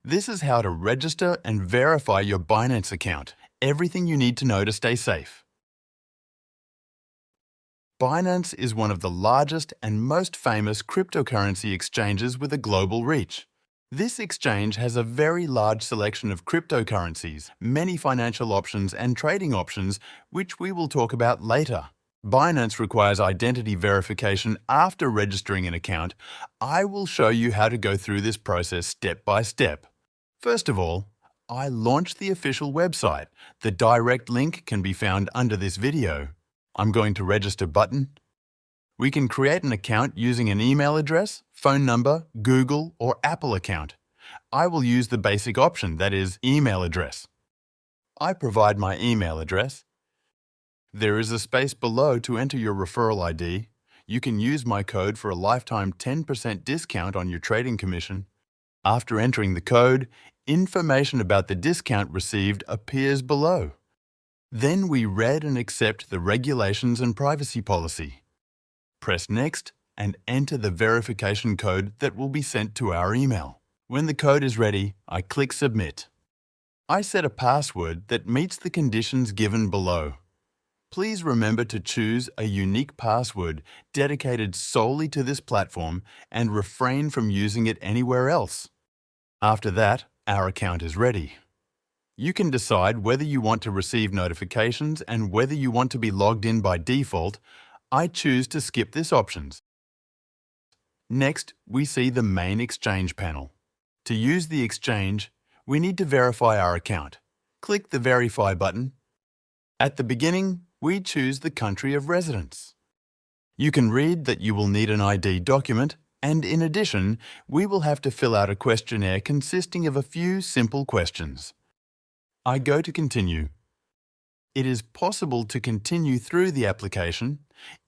This is how to register and verify your Binance account. Everything you need to know to stay safe. Binance is one of the largest and most famous cryptocurrency exchanges with a global reach. This exchange has a very large selection of cryptocurrencies, many financial options and trading options, which we will talk about later. Binance requires identity verification after registering an account. I will show you how to go through this process step by step. First of all, I launched the official website. The direct link can be found under this video. I'm going to register button. We can create an account using an email address, phone number, Google, or Apple account. I will use the basic option, that is, email address. I provide my email address. There is a space below to enter your referral ID. You can use my code for a lifetime 10% discount on your trading commission. After entering the code, information about the discount received appears below. Then we read and accept the regulations and privacy policy. Press Next and enter the verification code that will be sent to our email. When the code is ready, I click Submit. I set a password that meets the conditions given below. Please remember to choose a unique password dedicated solely to this platform and refrain from using it anywhere else. After that, our account is ready. You can decide whether you want to receive notifications and whether you want to be logged in by default. I choose to skip this option. Next, we see the main exchange panel. To use the exchange, we need to verify our account. Click the Verify button. At the beginning, we choose the country of residence. You can read that you will need an ID document, and in addition, we will have to fill out a questionnaire consisting of a few simple questions. I go to Continue. It is possible to continue through the application.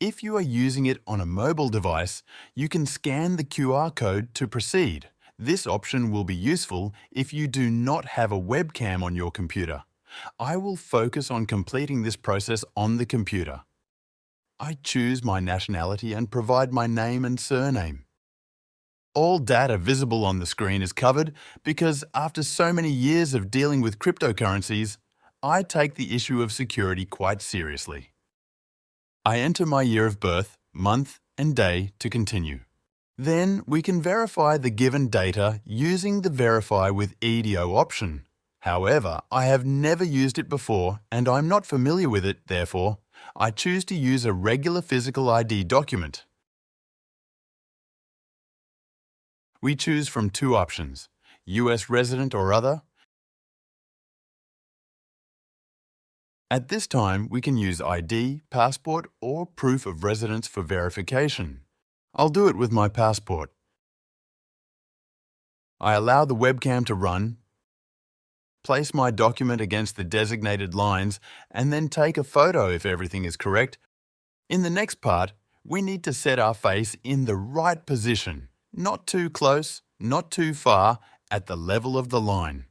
If you are using it on a mobile device, you can scan the QR code to proceed. This option will be useful if you do not have a webcam on your computer. I will focus on completing this process on the computer. I choose my nationality and provide my name and surname. All data visible on the screen is covered because after so many years of dealing with cryptocurrencies, I take the issue of security quite seriously. I enter my year of birth, month, and day to continue. Then we can verify the given data using the Verify with EDO option. However, I have never used it before and I'm not familiar with it, therefore, I choose to use a regular physical ID document. We choose from two options, US resident or other. At this time, we can use ID, passport, or proof of residence for verification. I'll do it with my passport. I allow the webcam to run, place my document against the designated lines, and then take a photo if everything is correct. In the next part, we need to set our face in the right position. Not too close, not too far, at the level of the line.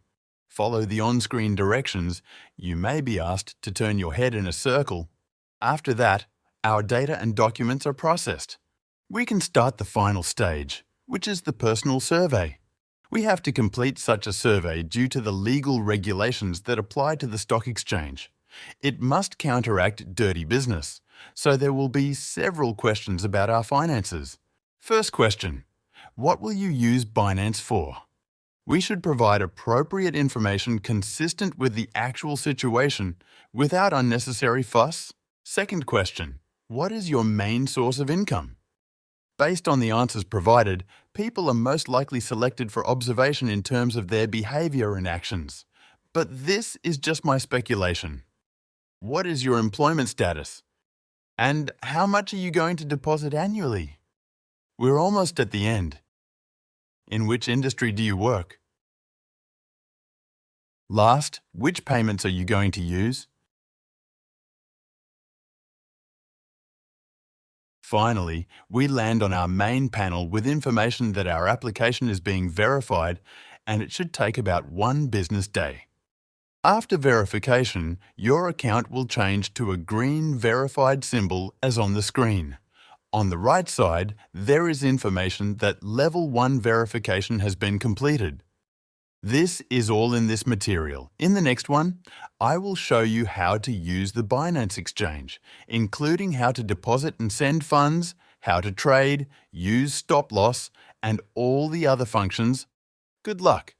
Follow the on-screen directions. You may be asked to turn your head in a circle. After that, our data and documents are processed. We can start the final stage, which is the personal survey. We have to complete such a survey due to the legal regulations that apply to the stock exchange. It must counteract dirty business, so there will be several questions about our finances. First question. What will you use Binance for? We should provide appropriate information consistent with the actual situation without unnecessary fuss. Second question. What is your main source of income? Based on the answers provided, people are most likely selected for observation in terms of their behavior and actions. But this is just my speculation. What is your employment status? And how much are you going to deposit annually? We're almost at the end. In which industry do you work? Last, which payments are you going to use? Finally, we land on our main panel with information that our application is being verified and it should take about 1 business day. After verification, your account will change to a green verified symbol as on the screen. On the right side, there is information that Level 1 verification has been completed. This is all in this material. In the next one, I will show you how to use the Binance exchange, including how to deposit and send funds, how to trade, use stop loss, and all the other functions. Good luck!